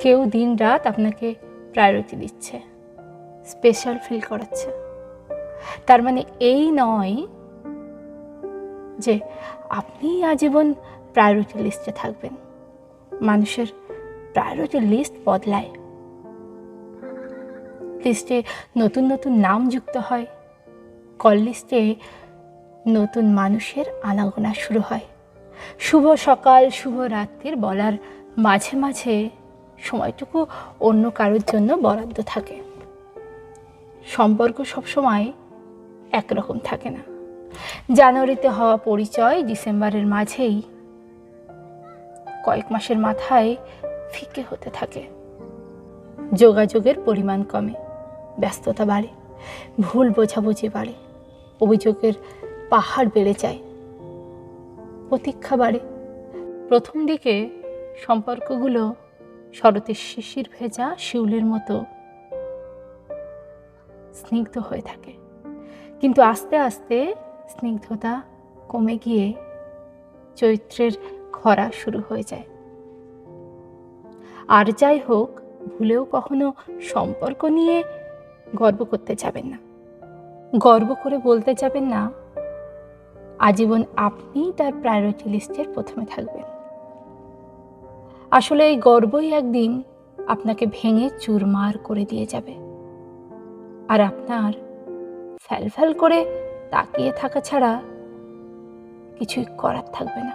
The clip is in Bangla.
কেউ দিন রাত আপনাকে প্রায়োরিটি দিচ্ছে, স্পেশাল ফিল করাচ্ছে। তার মানে এই নয় যে আপনি আজীবন প্রায়োরিটি লিস্টে থাকবেন। মানুষের প্রায়োরিটি লিস্ট বদলায়, লিস্টে নতুন নতুন নাম যুক্ত হয়, কল লিস্টে নতুন মানুষের আনাগোনা শুরু হয়। শুভ সকাল শুভ রাত্রির বলার মাঝে মাঝে সময়টুকু অন্য কারোর জন্য বরাদ্দ থাকে। সম্পর্ক সবসময় একরকম থাকে না। জানুয়ারিতে হওয়া পরিচয় ডিসেম্বরের মাঝেই কয়েক মাসের মাথায় ফিকে হতে থাকে। যোগাযোগের পরিমাণ কমে, ব্যস্ততা বাড়ে, ভুল বোঝাবুঝি বাড়ে, অভিযোগের পাহাড় বেড়ে যায়, প্রতীক্ষা বাড়ে। প্রথম দিকে সম্পর্কগুলো শরতের শিশির ভেজা শিউলির মতো স্নিগ্ধ হয়ে থাকে, কিন্তু আস্তে আস্তে স্নিগ্ধতা কমে গিয়ে চৈত্রের খরা শুরু হয়ে যায়। আর যাই হোক, ভুলেও কখনো সম্পর্ক নিয়ে গর্ব করতে যাবেন না। গর্ব করে বলতে যাবেন না আজীবন আপনি তার প্রায়োরিটি লিস্টের প্রথমে থাকবেন। আসলে এই গর্বই একদিন আপনাকে ভেঙে চুরমার করে দিয়ে যাবে, আর আপনার ফ্যাল ফ্যাল করে তাকিয়ে থাকা ছাড়া কিছুই করার থাকবে না।